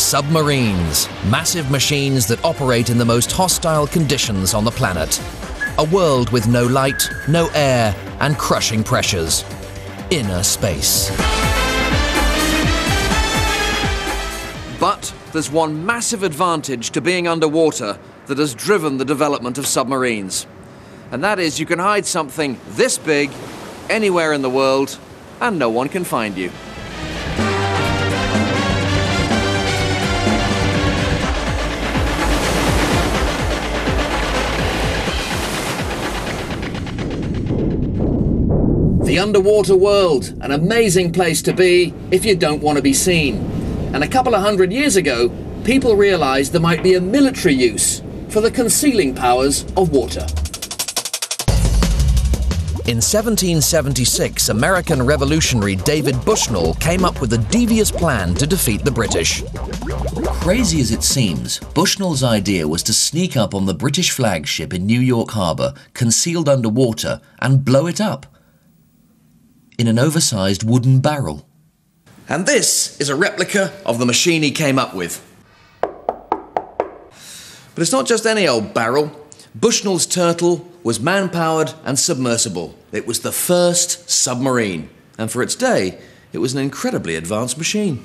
Submarines, massive machines that operate in the most hostile conditions on the planet. A world with no light, no air, and crushing pressures. Inner space. But there's one massive advantage to being underwater that has driven the development of submarines. And that is you can hide something this big anywhere in the world and no one can find you. The underwater world, an amazing place to be if you don't want to be seen. And a couple of hundred years ago, people realized there might be a military use for the concealing powers of water. In 1776, American revolutionary David Bushnell came up with a devious plan to defeat the British. Crazy as it seems, Bushnell's idea was to sneak up on the British flagship in New York Harbor, concealed underwater, and blow it up in an oversized wooden barrel. And this is a replica of the machine he came up with. But it's not just any old barrel. Bushnell's turtle was man-powered and submersible. It was the first submarine, and for its day, it was an incredibly advanced machine.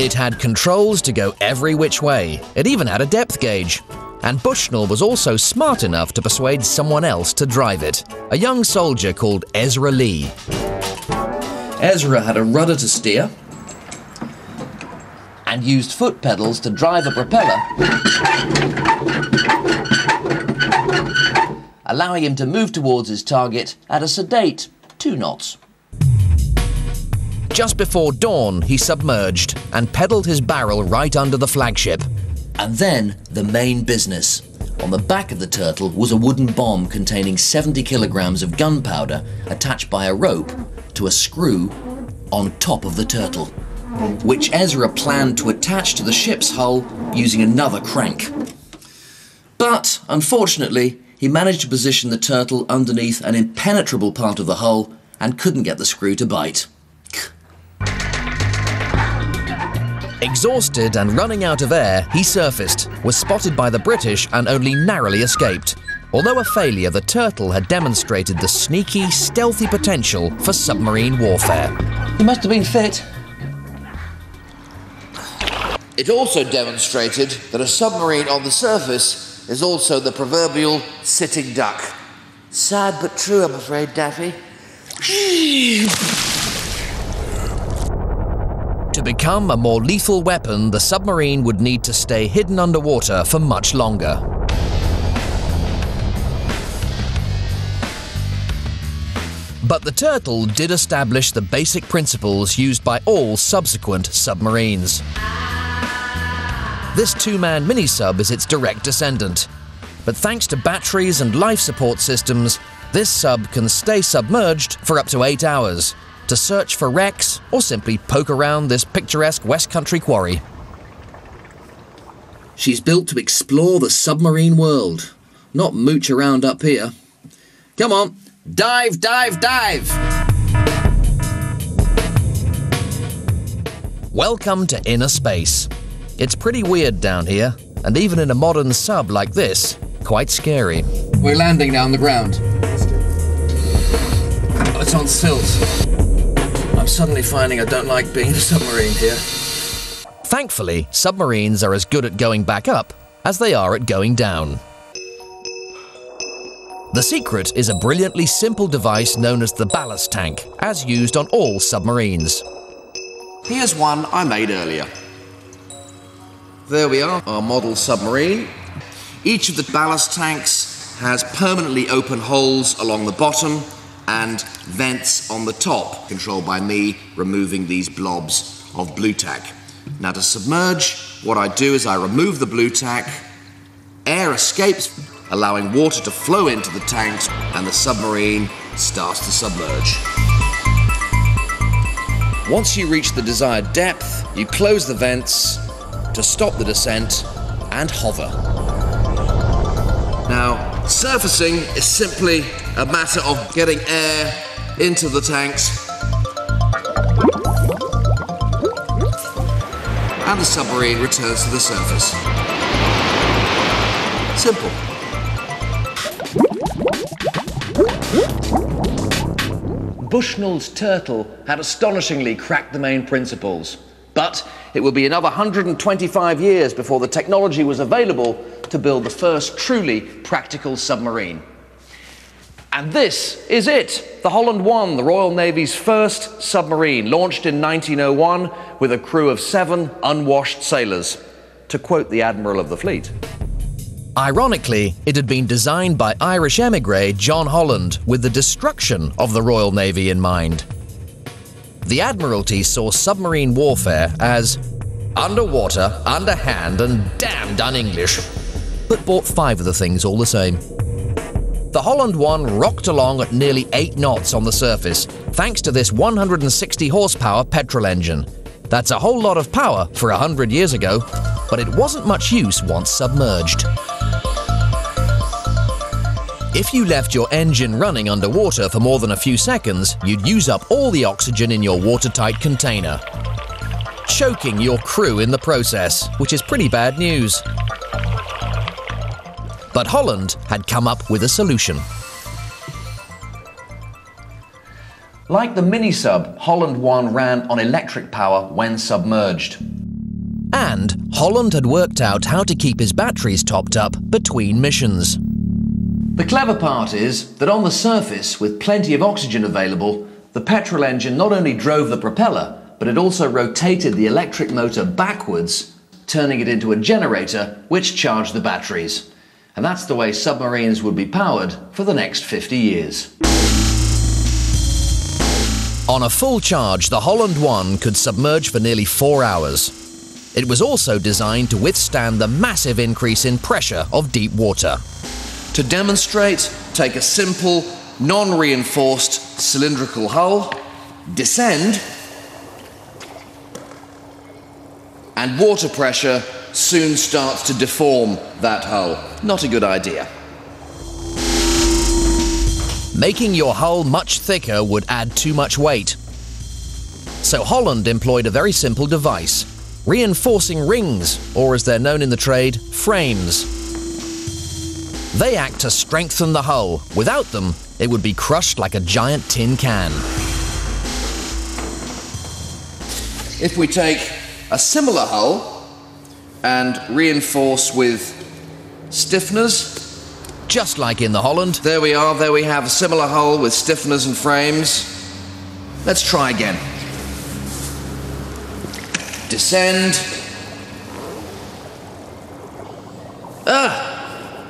It had controls to go every which way. It even had a depth gauge. And Bushnell was also smart enough to persuade someone else to drive it, a young soldier called Ezra Lee. Ezra had a rudder to steer and used foot pedals to drive a propeller, allowing him to move towards his target at a sedate 2 knots. Just before dawn, he submerged and pedaled his barrel right under the flagship. And then the main business. On the back of the turtle was a wooden bomb containing 70 kilograms of gunpowder attached by a rope to a screw on top of the turtle, which Ezra planned to attach to the ship's hull using another crank. But, unfortunately, he managed to position the turtle underneath an impenetrable part of the hull and couldn't get the screw to bite. Exhausted and running out of air, he surfaced, was spotted by the British and only narrowly escaped. Although a failure, the turtle had demonstrated the sneaky, stealthy potential for submarine warfare. He must have been fit. It also demonstrated that a submarine on the surface is also the proverbial sitting duck. Sad but true, I'm afraid, Daffy. To become a more lethal weapon, the submarine would need to stay hidden underwater for much longer. But the turtle did establish the basic principles used by all subsequent submarines. This 2-man mini-sub is its direct descendant. But thanks to batteries and life support systems, this sub can stay submerged for up to 8 hours, to search for wrecks or simply poke around this picturesque West Country quarry. She's built to explore the submarine world, not mooch around up here. Come on, dive, dive, dive! Welcome to inner space. It's pretty weird down here, and even in a modern sub like this, quite scary. We're landing now on the ground. It's on silt. I'm suddenly finding I don't like being in a submarine here. Thankfully, submarines are as good at going back up as they are at going down. The secret is a brilliantly simple device known as the ballast tank, as used on all submarines. Here's one I made earlier. There we are, our model submarine. Each of the ballast tanks has permanently open holes along the bottom and vents on the top, controlled by me removing these blobs of blue tack. Now to submerge, what I do is I remove the blue tack, air escapes, allowing water to flow into the tanks, and the submarine starts to submerge. Once you reach the desired depth, you close the vents to stop the descent and hover. Now, surfacing is simply a matter of getting air into the tanks and the submarine returns to the surface. Simple. Bushnell's turtle had astonishingly cracked the main principles, but it would be another 125 years before the technology was available to build the first truly practical submarine. And this is it, the Holland 1, the Royal Navy's first submarine, launched in 1901 with a crew of 7 unwashed sailors, to quote the Admiral of the Fleet. Ironically, it had been designed by Irish émigré John Holland with the destruction of the Royal Navy in mind. The Admiralty saw submarine warfare as underwater, underhand, and damned un-English, but bought 5 of the things all the same. The Holland 1 rocked along at nearly 8 knots on the surface, thanks to this 160 horsepower petrol engine. That's a whole lot of power for 100 years ago, but it wasn't much use once submerged. If you left your engine running underwater for more than a few seconds, you'd use up all the oxygen in your watertight container, choking your crew in the process, which is pretty bad news. But Holland had come up with a solution. Like the mini-sub, Holland 1 ran on electric power when submerged. And Holland had worked out how to keep his batteries topped up between missions. The clever part is that on the surface, with plenty of oxygen available, the petrol engine not only drove the propeller, but it also rotated the electric motor backwards, turning it into a generator which charged the batteries. And that's the way submarines would be powered for the next 50 years. On a full charge, the Holland 1 could submerge for nearly 4 hours. It was also designed to withstand the massive increase in pressure of deep water. To demonstrate, take a simple, non-reinforced cylindrical hull, descend, and water pressure soon starts to deform that hull. Not a good idea. Making your hull much thicker would add too much weight. So Holland employed a very simple device, reinforcing rings, or as they're known in the trade, frames. They act to strengthen the hull. Without them, it would be crushed like a giant tin can. If we take a similar hull and reinforce with stiffeners, just like in the Holland, there we are, there we have a similar hull with stiffeners and frames. Let's try again. Descend.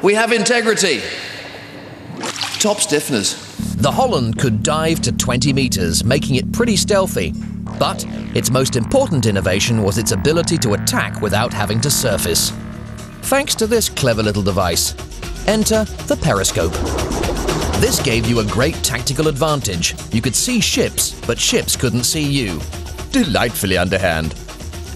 We have integrity. Top stiffeners. The Holland could dive to 20 meters, making it pretty stealthy. But its most important innovation was its ability to attack without having to surface. Thanks to this clever little device. Enter the periscope. This gave you a great tactical advantage. You could see ships, but ships couldn't see you. Delightfully underhand.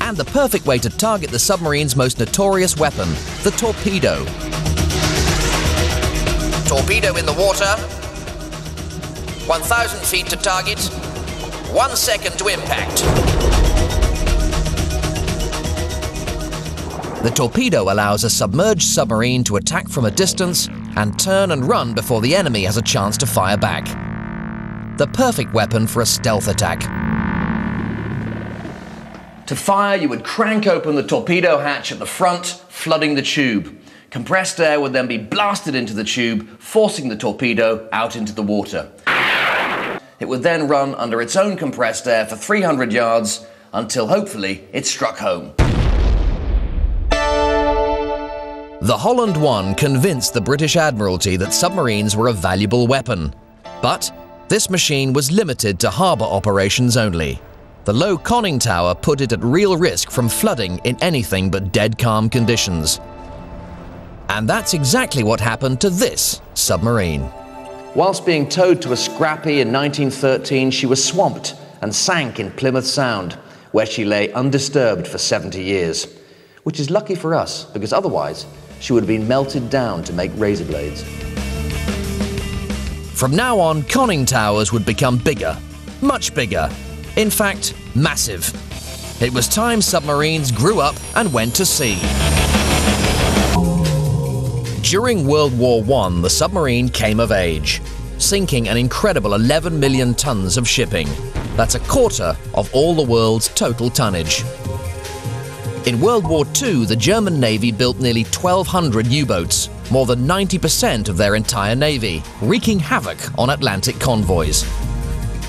And the perfect way to target the submarine's most notorious weapon, the torpedo. Torpedo in the water. 1,000 feet to target. 1 second to impact. The torpedo allows a submerged submarine to attack from a distance and turn and run before the enemy has a chance to fire back. The perfect weapon for a stealth attack. To fire, you would crank open the torpedo hatch at the front, flooding the tube. Compressed air would then be blasted into the tube, forcing the torpedo out into the water. It would then run under its own compressed air for 300 yards until, hopefully, it struck home. The Holland 1 convinced the British Admiralty that submarines were a valuable weapon. But this machine was limited to harbour operations only. The low conning tower put it at real risk from flooding in anything but dead calm conditions. And that's exactly what happened to this submarine. Whilst being towed to a scrappy in 1913, she was swamped and sank in Plymouth Sound, where she lay undisturbed for 70 years. Which is lucky for us, because otherwise she would have been melted down to make razor blades. From now on, conning towers would become bigger, much bigger. In fact, massive. It was time submarines grew up and went to sea. During World War I, the submarine came of age, sinking an incredible 11 million tons of shipping. That's a quarter of all the world's total tonnage. In World War II, the German Navy built nearly 1,200 U-boats, more than 90% of their entire navy, wreaking havoc on Atlantic convoys.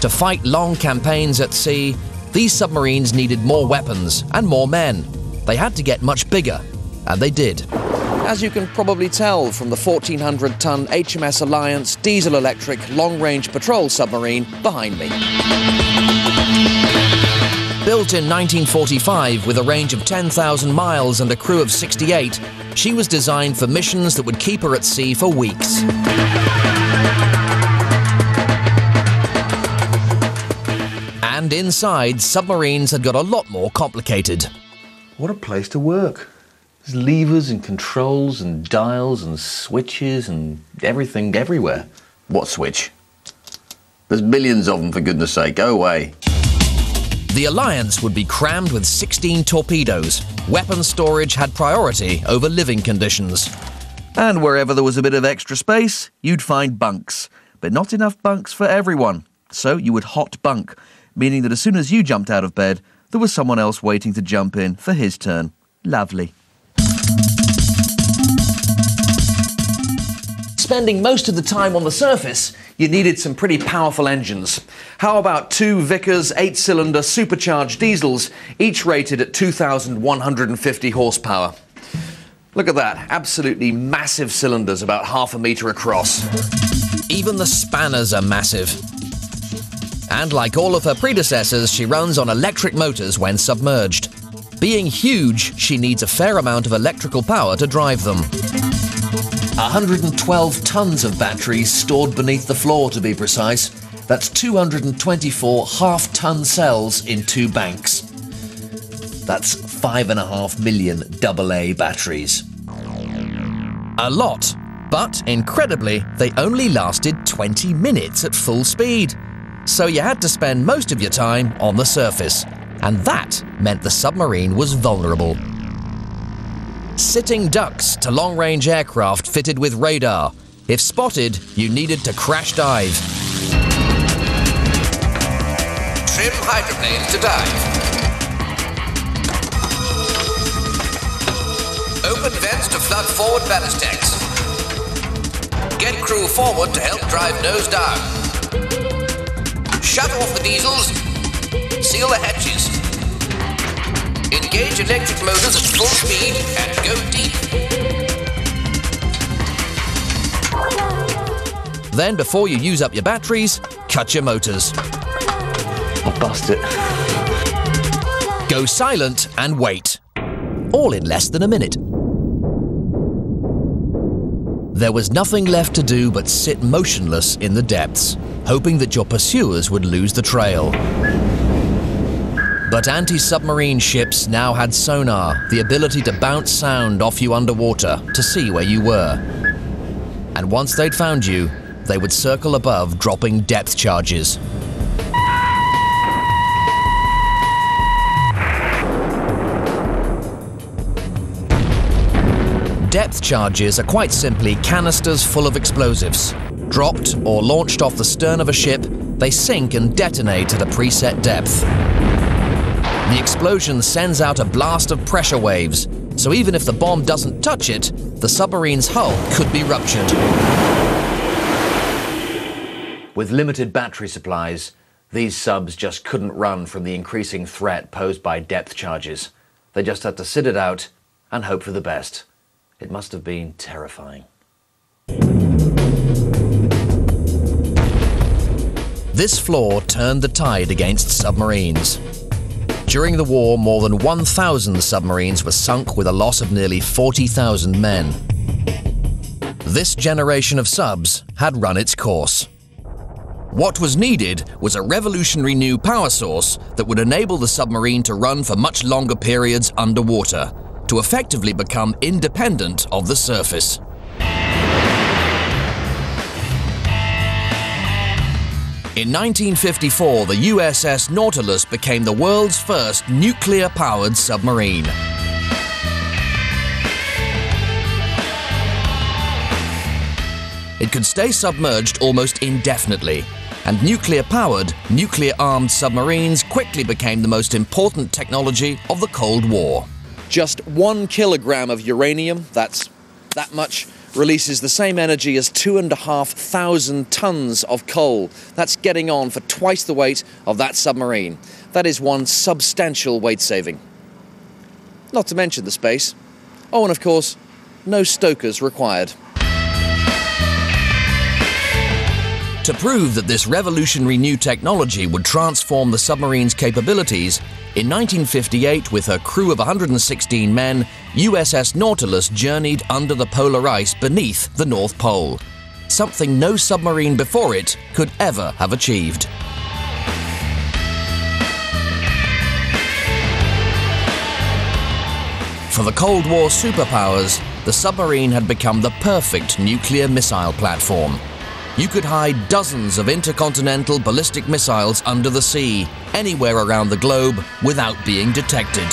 To fight long campaigns at sea, these submarines needed more weapons and more men. They had to get much bigger, and they did. As you can probably tell from the 1,400-ton HMS Alliance diesel-electric long-range patrol submarine behind me. Built in 1945 with a range of 10,000 miles and a crew of 68, she was designed for missions that would keep her at sea for weeks. And inside, submarines had got a lot more complicated. What a place to work. There's levers and controls and dials and switches and everything everywhere. What switch? There's millions of them, for goodness sake. Go away. The Alliance would be crammed with 16 torpedoes. Weapons storage had priority over living conditions. And wherever there was a bit of extra space, you'd find bunks. But not enough bunks for everyone. So you would hot bunk, meaning that as soon as you jumped out of bed, there was someone else waiting to jump in for his turn. Lovely. Spending most of the time on the surface, you needed some pretty powerful engines. How about two Vickers 8-cylinder supercharged diesels, each rated at 2,150 horsepower? Look at that, absolutely massive cylinders, about half a metre across. Even the spanners are massive. And like all of her predecessors, she runs on electric motors when submerged. Being huge, she needs a fair amount of electrical power to drive them. 112 tons of batteries stored beneath the floor, to be precise. That's 224 half-ton cells in 2 banks. That's 5.5 million AA batteries. A lot, but incredibly, they only lasted 20 minutes at full speed. So you had to spend most of your time on the surface, and that meant the submarine was vulnerable. Sitting ducks to long-range aircraft fitted with radar. If spotted, you needed to crash dive. Trim hydroplanes to dive. Open vents to flood forward ballast tanks. Get crew forward to help drive nose down. Shut off the diesels. Seal the hatches. Engage electric motors at full speed and go deep. Then, before you use up your batteries, cut your motors. I'll bust it. Go silent and wait. All in less than a minute. There was nothing left to do but sit motionless in the depths, hoping that your pursuers would lose the trail. But anti-submarine ships now had sonar, the ability to bounce sound off you underwater to see where you were. And once they'd found you, they would circle above, dropping depth charges. Depth charges are quite simply canisters full of explosives. Dropped or launched off the stern of a ship, they sink and detonate at a preset depth. The explosion sends out a blast of pressure waves, so even if the bomb doesn't touch it, the submarine's hull could be ruptured. With limited battery supplies, these subs just couldn't run from the increasing threat posed by depth charges. They just had to sit it out and hope for the best. It must have been terrifying. This flaw turned the tide against submarines. During the war, more than 1,000 submarines were sunk with a loss of nearly 40,000 men. This generation of subs had run its course. What was needed was a revolutionary new power source that would enable the submarine to run for much longer periods underwater, to effectively become independent of the surface. In 1954, the USS Nautilus became the world's first nuclear-powered submarine. It could stay submerged almost indefinitely, and nuclear-powered, nuclear-armed submarines quickly became the most important technology of the Cold War. Just 1 kilogram of uranium, that's that much, releases the same energy as 2,500 tons of coal. That's getting on for twice the weight of that submarine. That is one substantial weight saving. Not to mention the space. Oh, and of course, no stokers required. To prove that this revolutionary new technology would transform the submarine's capabilities, in 1958, with her crew of 116 men, USS Nautilus journeyed under the polar ice beneath the North Pole, something no submarine before it could ever have achieved. For the Cold War superpowers, the submarine had become the perfect nuclear missile platform. You could hide dozens of intercontinental ballistic missiles under the sea, anywhere around the globe, without being detected.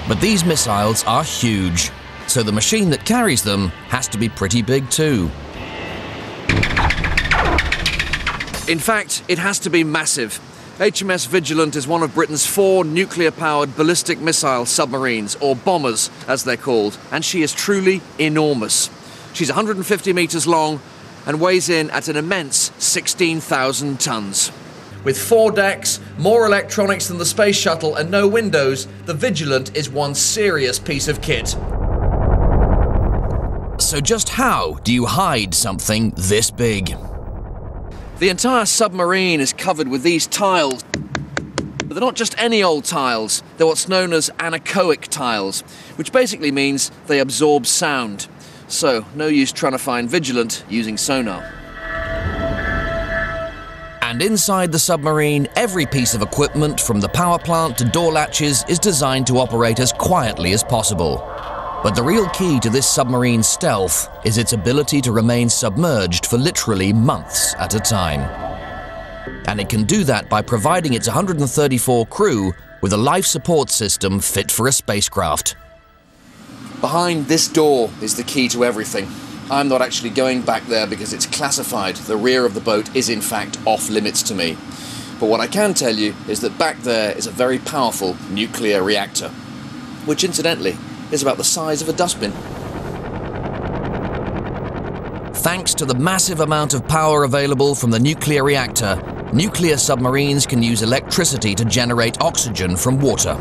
But these missiles are huge, so the machine that carries them has to be pretty big too. In fact, it has to be massive. HMS Vigilant is one of Britain's 4 nuclear-powered ballistic missile submarines, or bombers as they're called, and she is truly enormous. She's 150 metres long and weighs in at an immense 16,000 tons. With 4 decks, more electronics than the Space Shuttle and no windows, the Vigilant is one serious piece of kit. So just how do you hide something this big? The entire submarine is covered with these tiles. But they're not just any old tiles, they're what's known as anechoic tiles, which basically means they absorb sound. So, no use trying to find Vigilant using sonar. And inside the submarine, every piece of equipment, from the power plant to door latches, is designed to operate as quietly as possible. But the real key to this submarine's stealth is its ability to remain submerged for literally months at a time. And it can do that by providing its 134 crew with a life support system fit for a spacecraft. Behind this door is the key to everything. I'm not actually going back there because it's classified. The rear of the boat is in fact off limits to me. But what I can tell you is that back there is a very powerful nuclear reactor, which incidentally is about the size of a dustbin. Thanks to the massive amount of power available from the nuclear reactor, nuclear submarines can use electricity to generate oxygen from water.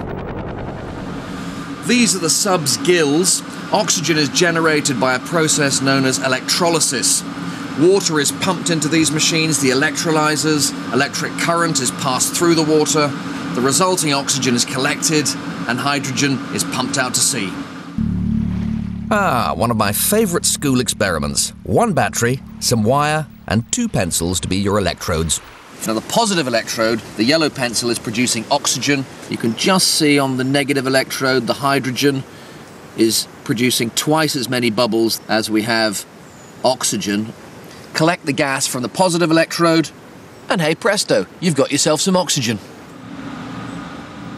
These are the sub's gills. Oxygen is generated by a process known as electrolysis. Water is pumped into these machines, the electrolyzers, electric current is passed through the water, the resulting oxygen is collected, and hydrogen is pumped out to sea. Ah, one of my favourite school experiments. 1 battery, some wire, and 2 pencils to be your electrodes. Now the positive electrode, the yellow pencil, is producing oxygen. You can just see on the negative electrode the hydrogen is producing twice as many bubbles as we have oxygen. Collect the gas from the positive electrode and hey presto, you've got yourself some oxygen.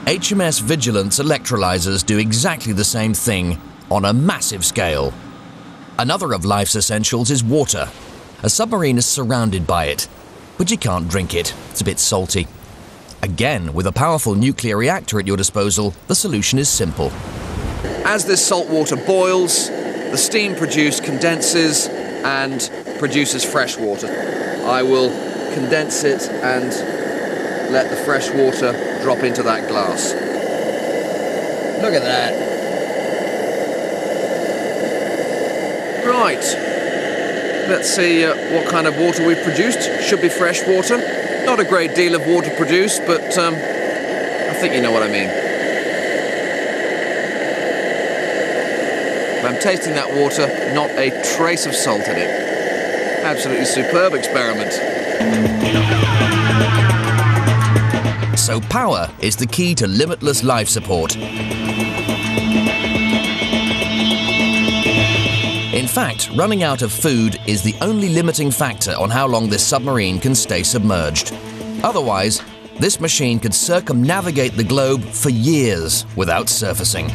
HMS Vigilant's electrolyzers do exactly the same thing on a massive scale. Another of life's essentials is water. A submarine is surrounded by it, but you can't drink it. It's a bit salty. Again, with a powerful nuclear reactor at your disposal, the solution is simple. As this salt water boils, the steam produced condenses and produces fresh water. I will condense it and let the fresh water drop into that glass. Look at that. Right. Let's see what kind of water we've produced. Should be fresh water. Not a great deal of water produced, but I think you know what I mean. I'm tasting that water, not a trace of salt in it. Absolutely superb experiment. So power is the key to limitless life support. In fact, fact, running out of food is the only limiting factor on how long this submarine can stay submerged. Otherwise, this machine could circumnavigate the globe for years without surfacing.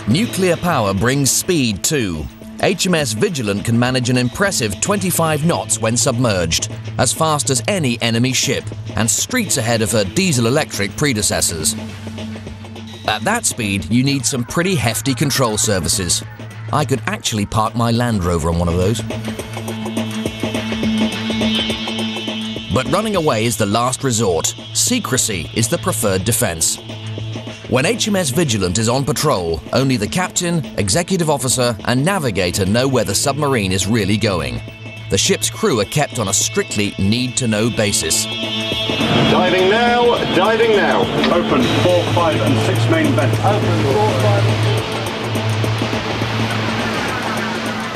Nuclear power brings speed too. HMS Vigilant can manage an impressive 25 knots when submerged, as fast as any enemy ship, and streets ahead of her diesel-electric predecessors. At that speed, you need some pretty hefty control surfaces. I could actually park my Land Rover on one of those. But running away is the last resort. Secrecy is the preferred defense. When HMS Vigilant is on patrol, only the captain, executive officer, and navigator know where the submarine is really going. The ship's crew are kept on a strictly need-to-know basis. Diving now, diving now. Open 4, 5 and 6 main vents. Open 4, 5.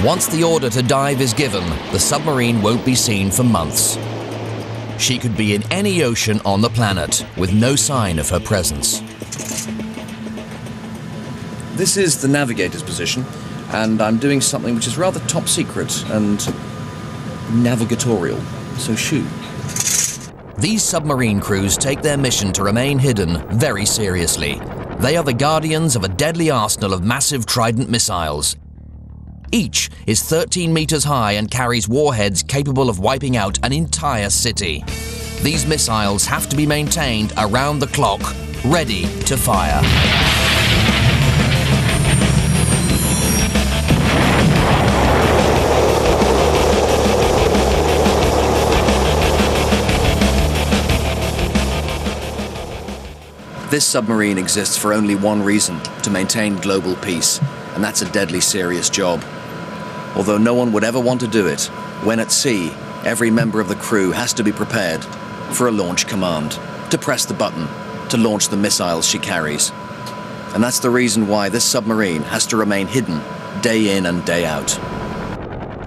Once the order to dive is given, the submarine won't be seen for months. She could be in any ocean on the planet, with no sign of her presence. This is the navigator's position, and I'm doing something which is rather top secret and navigatorial, so shoot. These submarine crews take their mission to remain hidden very seriously. They are the guardians of a deadly arsenal of massive Trident missiles. Each is 13 meters high and carries warheads capable of wiping out an entire city. These missiles have to be maintained around the clock, ready to fire. This submarine exists for only one reason, to maintain global peace, and that's a deadly serious job. Although no one would ever want to do it, when at sea, every member of the crew has to be prepared for a launch command, to press the button, to launch the missiles she carries. And that's the reason why this submarine has to remain hidden day in and day out.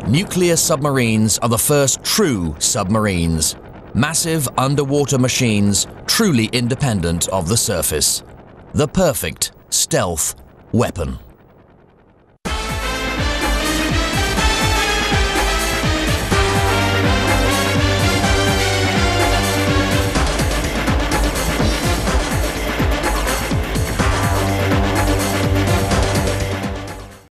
Nuclear submarines are the first true submarines. Massive underwater machines, truly independent of the surface. The perfect stealth weapon.